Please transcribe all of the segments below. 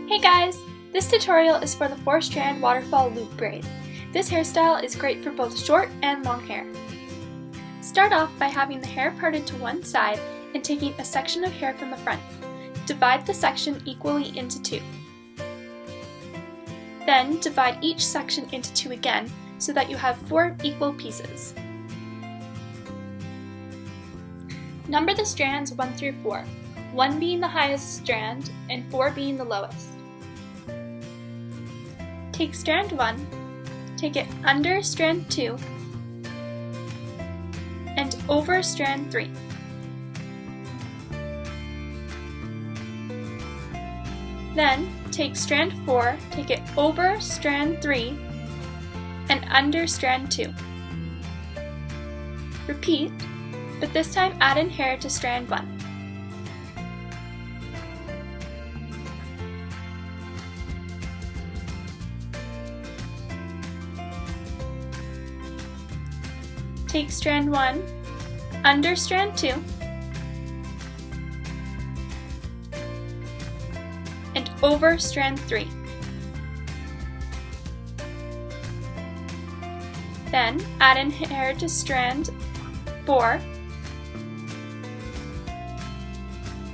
Hey guys! This tutorial is for the 4-Strand Waterfall Loop Braid. This hairstyle is great for both short and long hair. Start off by having the hair parted to one side and taking a section of hair from the front. Divide the section equally into two. Then divide each section into two again so that you have 4 equal pieces. Number the strands 1 through 4, 1 being the highest strand and 4 being the lowest. Take strand 1, take it under strand 2, and over strand 3. Then take strand 4, take it over strand 3, and under strand 2. Repeat, but this time add in hair to strand 1. Take strand 1, under strand 2, and over strand 3. Then add in hair to strand 4,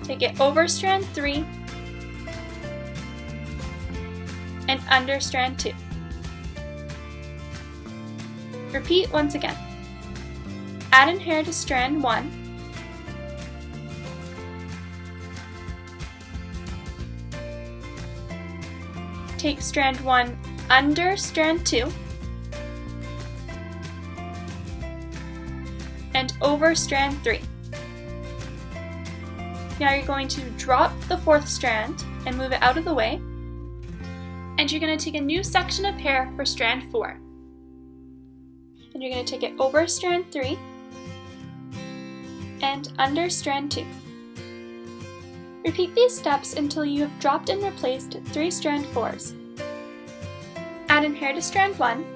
take it over strand 3, and under strand 2. Repeat once again. Add in hair to strand 1, take strand 1 under strand 2, and over strand 3. Now you're going to drop the 4th strand and move it out of the way, and you're going to take a new section of hair for strand 4. And you're going to take it over strand 3, and under strand 2. Repeat these steps until you have dropped and replaced 3 strand 4s. Add in hair to strand 1,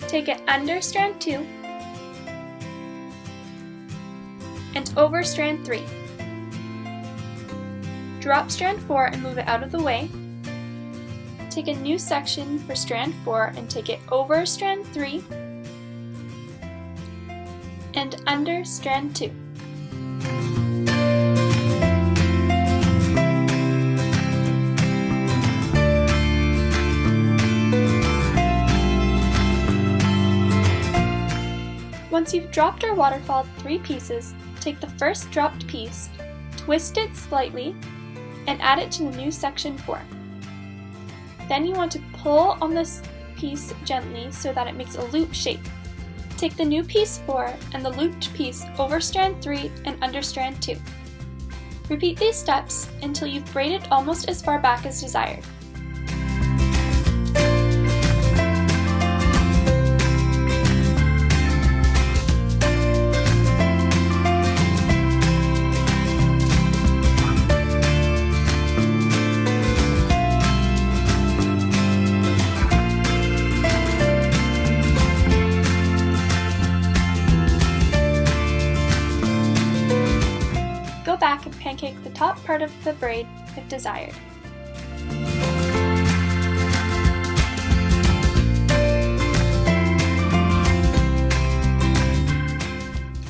take it under strand 2, and over strand 3. Drop strand 4 and move it out of the way. Take a new section for strand 4 and take it over strand 3, and under strand 2. Once you've dropped or waterfalled 3 pieces, take the first dropped piece, twist it slightly, and add it to the new section 4. Then you want to pull on this piece gently so that it makes a loop shape. Take the new piece 4 and the looped piece over strand 3 and under strand 2. Repeat these steps until you've braided almost as far back as desired. Go back and pancake the top part of the braid if desired.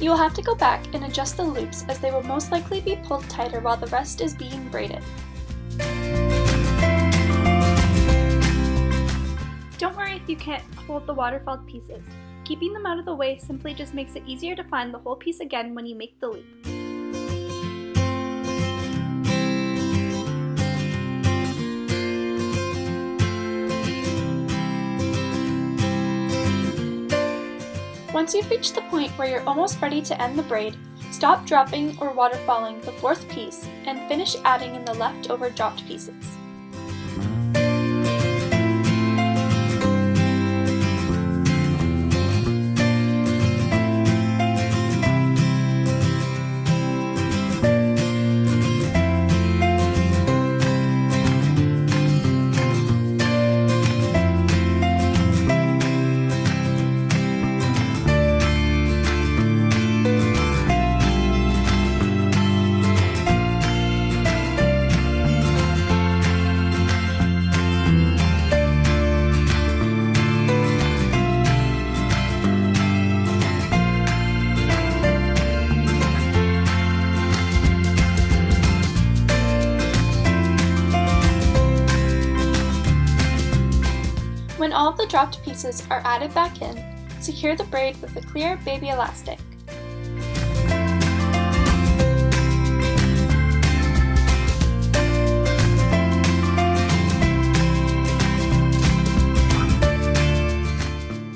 You will have to go back and adjust the loops as they will most likely be pulled tighter while the rest is being braided. Don't worry if you can't hold the waterfalled pieces. Keeping them out of the way simply just makes it easier to find the whole piece again when you make the loop. Once you've reached the point where you're almost ready to end the braid, stop dropping or waterfalling the 4th piece and finish adding in the leftover dropped pieces. all of the dropped pieces are added back in, secure the braid with a clear baby elastic.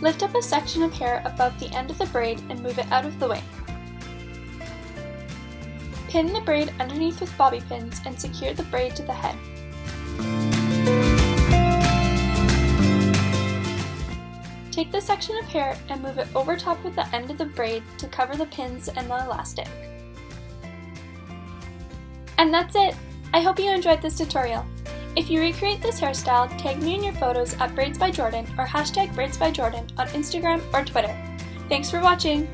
Lift up a section of hair above the end of the braid and move it out of the way. Pin the braid underneath with bobby pins and secure the braid to the head. Take the section of hair and move it over top of the end of the braid to cover the pins and the elastic. And that's it! I hope you enjoyed this tutorial. If you recreate this hairstyle, tag me in your photos at Braids by Jordan or hashtag Braids by Jordan on Instagram or Twitter. Thanks for watching!